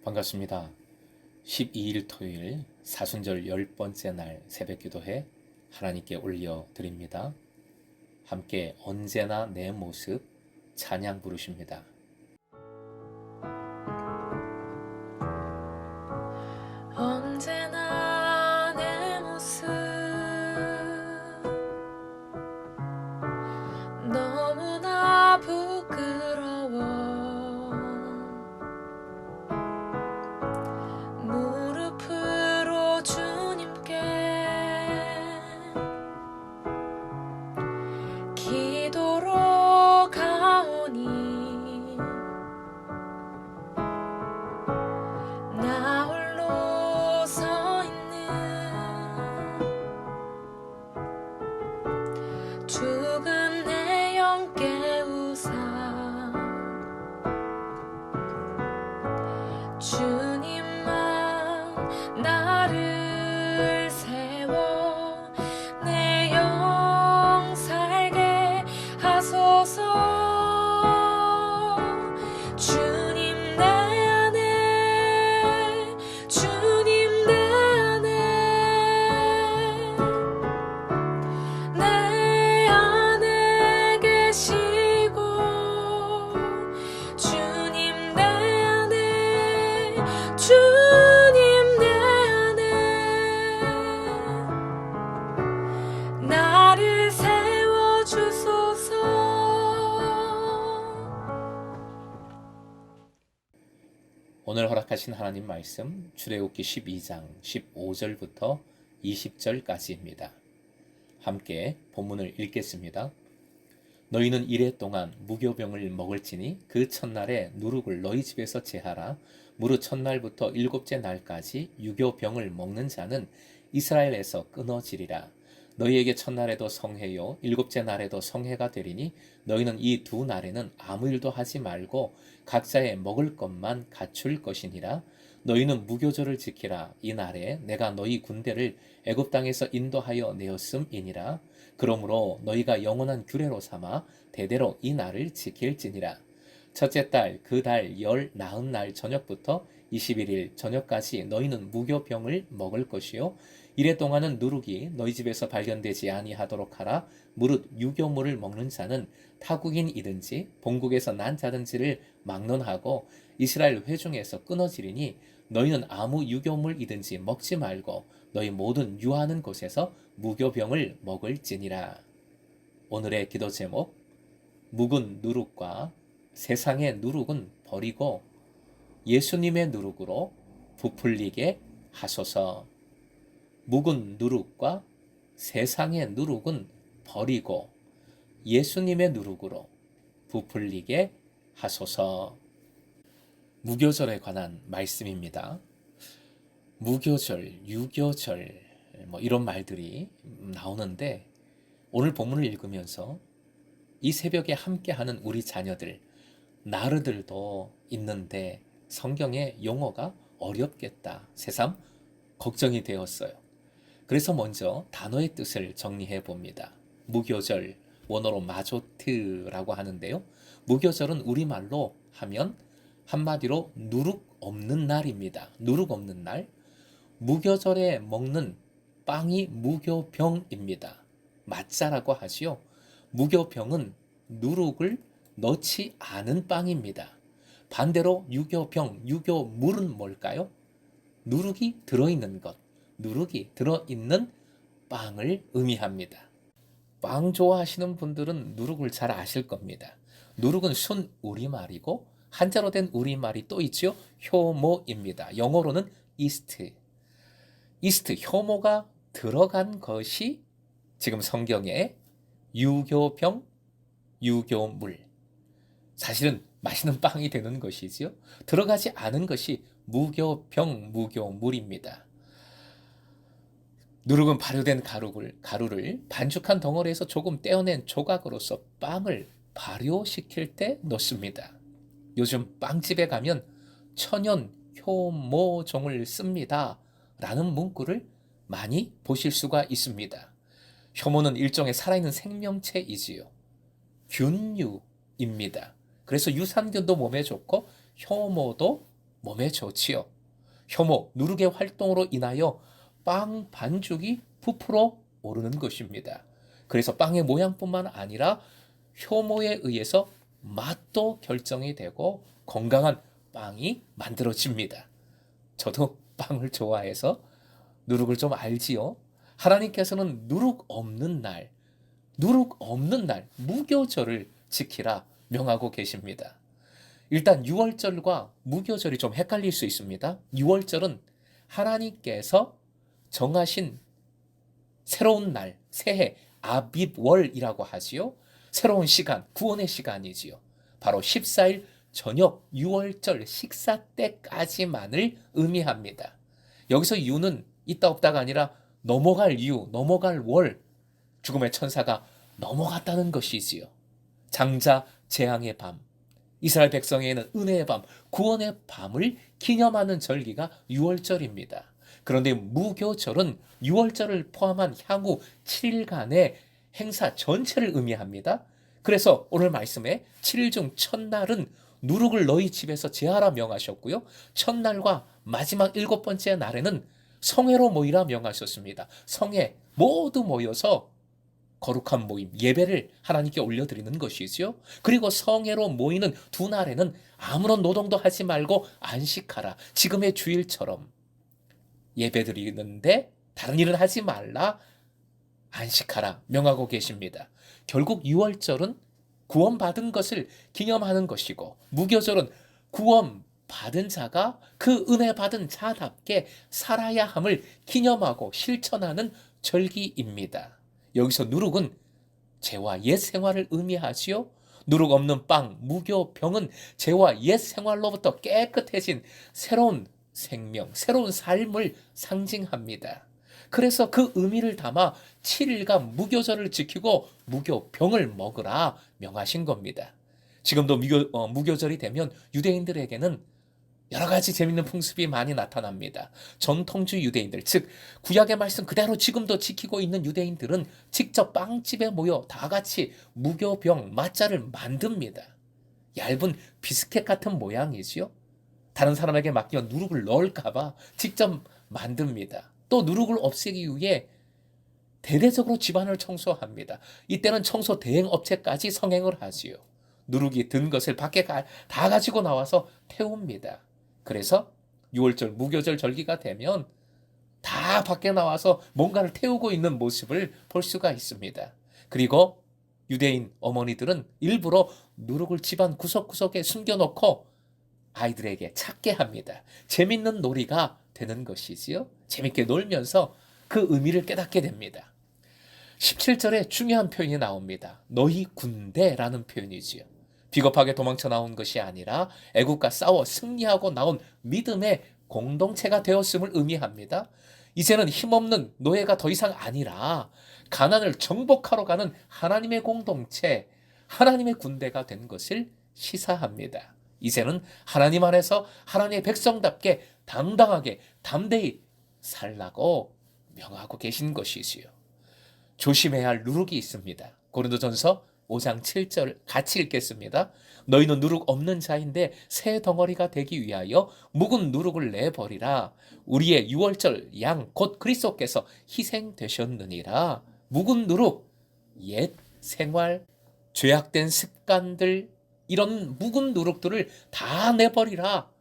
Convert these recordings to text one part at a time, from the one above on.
반갑습니다. 12일 토요일 사순절 10번째 날 새벽기도회 하나님께 올려드립니다. 함께 언제나 내 모습 찬양 부르십니다. 언제나 내 모습 너무나 부끄러워 무릎으로 주님께 기도로 가오니 나 홀로 서 있는 죽은 내 영 깨우사 주님만 나를 세워 내 영 살게 하소서. 주님 내 안에 주님 내 안에 계시고 주님 내 안에 주님 내 안에 나를 세워주소서. 오늘 허락하신 하나님 말씀 출애굽기 12장 15절부터 20절까지입니다. 함께 본문을 읽겠습니다. 너희는 이레 동안 무교병을 먹을지니 그 첫날에 누룩을 너희 집에서 제하라. 무릇 첫날부터 일곱째 날까지 유교병을 먹는 자는 이스라엘에서 끊어지리라. 너희에게 첫날에도 성해요 일곱째 날에도 성해가 되리니 너희는 이 두 날에는 아무 일도 하지 말고 각자의 먹을 것만 갖출 것이니라. 너희는 무교절을 지키라. 이 날에 내가 너희 군대를 애굽 땅에서 인도하여 내었음이니라. 그러므로 너희가 영원한 규례로 삼아 대대로 이 날을 지킬지니라. 첫째 달 그 달 열 나흔 날 저녁부터 21일 저녁까지 너희는 무교병을 먹을 것이요 이래 동안은 누룩이 너희 집에서 발견되지 아니하도록 하라. 무릇 유교물을 먹는 자는 타국인이든지 본국에서 난 자든지를 막론하고 이스라엘 회중에서 끊어지리니 너희는 아무 유교물이든지 먹지 말고 너희 모든 유하는 곳에서 무교병을 먹을지니라. 오늘의 기도 제목, 묵은 누룩과 세상의 누룩은 버리고 예수님의 누룩으로 부풀리게 하소서. 묵은 누룩과 세상의 누룩은 버리고 예수님의 누룩으로 부풀리게 하소서. 무교절에 관한 말씀입니다. 무교절, 유교절 이런 말들이 나오는데 오늘 본문을 읽으면서 이 새벽에 함께하는 우리 자녀들, 나르들도 있는데 성경의 용어가 어렵겠다. 새삼 걱정이 되었어요. 그래서 먼저 단어의 뜻을 정리해 봅니다. 무교절, 원어로 마조트라고 하는데요. 무교절은 우리말로 하면 한마디로 누룩 없는 날입니다. 누룩 없는 날. 무교절에 먹는 빵이 무교병입니다. 맞자라고 하지요. 무교병은 누룩을 넣지 않은 빵입니다. 반대로 유교병, 유교물은 뭘까요? 누룩이 들어있는 것, 누룩이 들어있는 빵을 의미합니다. 빵 좋아하시는 분들은 누룩을 잘 아실 겁니다. 누룩은 순 우리말이고 한자로 된 우리말이 또 있죠. 효모입니다. 영어로는 이스트. 이스트, 효모가 들어간 것이 지금 성경에 유교병, 유교물. 사실은 맛있는 빵이 되는 것이지요. 들어가지 않은 것이 무교병, 무교물입니다. 누룩은 발효된 가루를 반죽한 덩어리에서 조금 떼어낸 조각으로서 빵을 발효시킬 때 넣습니다. 요즘 빵집에 가면 천연 효모종을 씁니다 라는 문구를 많이 보실 수가 있습니다. 효모는 일종의 살아있는 생명체이지요. 균류입니다. 그래서 유산균도 몸에 좋고 효모도 몸에 좋지요. 효모, 누룩의 활동으로 인하여 빵 반죽이 부풀어 오르는 것입니다. 그래서 빵의 모양뿐만 아니라 효모에 의해서 맛도 결정이 되고 건강한 빵이 만들어집니다. 저도 빵을 좋아해서 누룩을 좀 알지요. 하나님께서는 누룩 없는 날 무교절을 지키라 명하고 계십니다. 일단 유월절과 무교절이 좀 헷갈릴 수 있습니다. 유월절은 하나님께서 정하신 새로운 날, 새해, 아빕월이라고 하지요. 새로운 시간, 구원의 시간이지요. 바로 14일 저녁 유월절 식사 때까지만을 의미합니다. 여기서 유는 있다 없다가 아니라 넘어갈 유, 넘어갈 월, 죽음의 천사가 넘어갔다는 것이지요. 장자 재앙의 밤, 이스라엘 백성에게는 은혜의 밤, 구원의 밤을 기념하는 절기가 유월절입니다. 그런데 무교절은 유월절을 포함한 향후 7일간의 행사 전체를 의미합니다. 그래서 오늘 말씀에 7일 중 첫날은 누룩을 너희 집에서 제하라 명하셨고요. 첫날과 마지막 7번째 날에는 성회로 모이라 명하셨습니다. 성회 모두 모여서 거룩한 모임, 예배를 하나님께 올려드리는 것이지요. 그리고 성회로 모이는 두 날에는 아무런 노동도 하지 말고 안식하라. 지금의 주일처럼 예배드리는데 다른 일은 하지 말라. 안식하라 명하고 계십니다. 결국 유월절은 구원받은 것을 기념하는 것이고 무교절은 구원받은 자가 그 은혜 받은 자답게 살아야 함을 기념하고 실천하는 절기입니다. 여기서 누룩은 죄와 옛 생활을 의미하지요. 누룩 없는 빵, 무교, 병은 죄와 옛 생활로부터 깨끗해진 새로운 생명, 새로운 삶을 상징합니다. 그래서 그 의미를 담아 7일간 무교절을 지키고 무교병을 먹으라 명하신 겁니다. 지금도 무교절이 되면 유대인들에게는 여러 가지 재밌는 풍습이 많이 나타납니다. 전통주 유대인들, 즉 구약의 말씀 그대로 지금도 지키고 있는 유대인들은 직접 빵집에 모여 다 같이 무교병 맛자를 만듭니다. 얇은 비스켓 같은 모양이지요. 다른 사람에게 맡기면 누룩을 넣을까봐 직접 만듭니다. 또 누룩을 없애기 위해 대대적으로 집안을 청소합니다. 이때는 청소 대행 업체까지 성행을 하지요. 누룩이 든 것을 밖에 다 가지고 나와서 태웁니다. 그래서 6월절 무교절 절기가 되면 다 밖에 나와서 뭔가를 태우고 있는 모습을 볼 수가 있습니다. 그리고 유대인 어머니들은 일부러 누룩을 집안 구석구석에 숨겨놓고 아이들에게 찾게 합니다. 재밌는 놀이가 되는 것이지요. 재밌게 놀면서 그 의미를 깨닫게 됩니다. 17절에 중요한 표현이 나옵니다. 너희 군대라는 표현이지요. 비겁하게 도망쳐 나온 것이 아니라 애국과 싸워 승리하고 나온 믿음의 공동체가 되었음을 의미합니다. 이제는 힘없는 노예가 더 이상 아니라 가난을 정복하러 가는 하나님의 공동체, 하나님의 군대가 된 것을 시사합니다. 이제는 하나님 안에서 하나님의 백성답게 당당하게 담대히 살라고 명하고 계신 것이지요. 조심해야 할 누룩이 있습니다. 고린도전서 5장 7절 같이 읽겠습니다. 너희는 누룩 없는 자인데 새 덩어리가 되기 위하여 묵은 누룩을 내버리라. 우리의 유월절 양 곧 그리스도께서 희생되셨느니라. 묵은 누룩, 옛 생활, 죄악된 습관들, 이런 묵은 누룩들을 다 내버리라.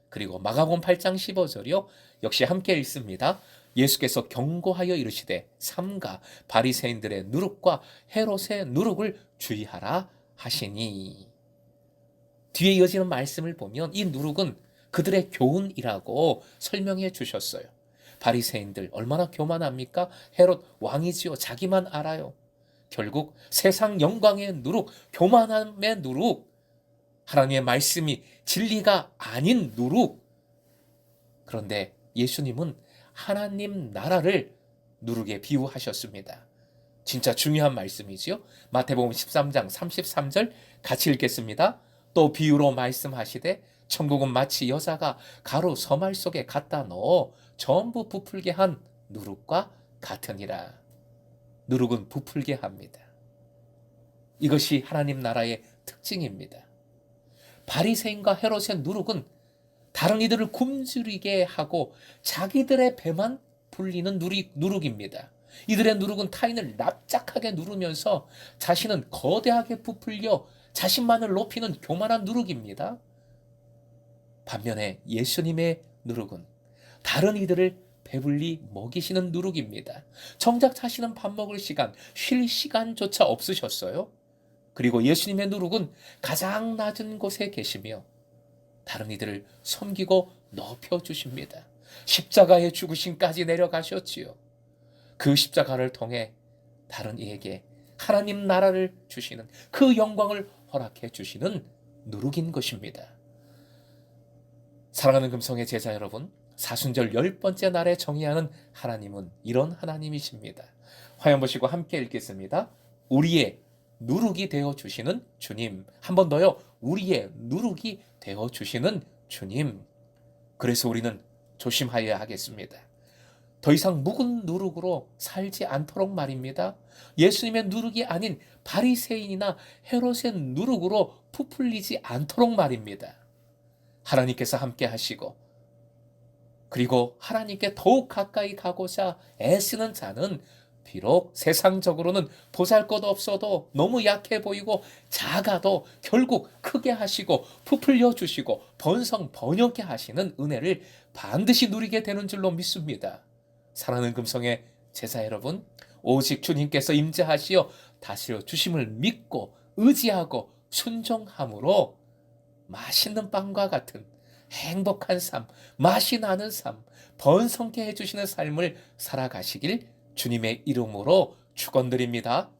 그리고 마가복음 8장 15절이요. 역시 함께 읽습니다. 예수께서 경고하여 이르시되 삼가 바리새인들의 누룩과 헤롯의 누룩을 주의하라 하시니. 뒤에 이어지는 말씀을 보면 이 누룩은 그들의 교훈이라고 설명해 주셨어요. 바리새인들 얼마나 교만합니까? 헤롯 왕이지요. 자기만 알아요. 결국 세상 영광의 누룩, 교만함의 누룩, 하나님의 말씀이 진리가 아닌 누룩. 그런데 예수님은 하나님 나라를 누룩에 비유하셨습니다. 진짜 중요한 말씀이지요. 마태복음 13장 33절 같이 읽겠습니다. 또 비유로 말씀하시되 천국은 마치 여자가 가루 서말 속에 갖다 넣어 전부 부풀게 한 누룩과 같으니라. 누룩은 부풀게 합니다. 이것이 하나님 나라의 특징입니다. 바리새인과 헤롯의 누룩은 다른 이들을 굶주리게 하고 자기들의 배만 불리는 누룩입니다. 이들의 누룩은 타인을 납작하게 누르면서 자신은 거대하게 부풀려 자신만을 높이는 교만한 누룩입니다. 반면에 예수님의 누룩은 다른 이들을 배불리 먹이시는 누룩입니다. 정작 자신은 밥 먹을 시간, 쉴 시간조차 없으셨어요. 그리고 예수님의 누룩은 가장 낮은 곳에 계시며 다른 이들을 섬기고 높여주십니다. 십자가의 죽으심까지 내려가셨지요. 그 십자가를 통해 다른 이에게 하나님 나라를 주시는 그 영광을 허락해 주시는 누룩인 것입니다. 사랑하는 금성의 제자 여러분, 사순절 10번째 날에 정의하는 하나님은 이런 하나님이십니다. 화면 보시고 함께 읽겠습니다. 우리의 누룩이 되어주시는 주님. 한 번 더요. 우리의 누룩이 되어주시는 주님. 그래서 우리는 조심하여야 하겠습니다. 더 이상 묵은 누룩으로 살지 않도록 말입니다. 예수님의 누룩이 아닌 바리새인이나 헤롯의 누룩으로 부풀리지 않도록 말입니다. 하나님께서 함께 하시고 그리고 하나님께 더욱 가까이 가고자 애쓰는 자는 비록 세상적으로는 보잘것없어도 너무 약해 보이고 작아도 결국 크게 하시고 부풀려 주시고 번성번영케 하시는 은혜를 반드시 누리게 되는 줄로 믿습니다. 사랑하는 금성의 제자 여러분, 오직 주님께서 임재하시어 다스려 주심을 믿고 의지하고 순종함으로 맛있는 빵과 같은 행복한 삶, 맛이 나는 삶, 번성케 해주시는 삶을 살아가시길 주님의 이름으로 축원드립니다.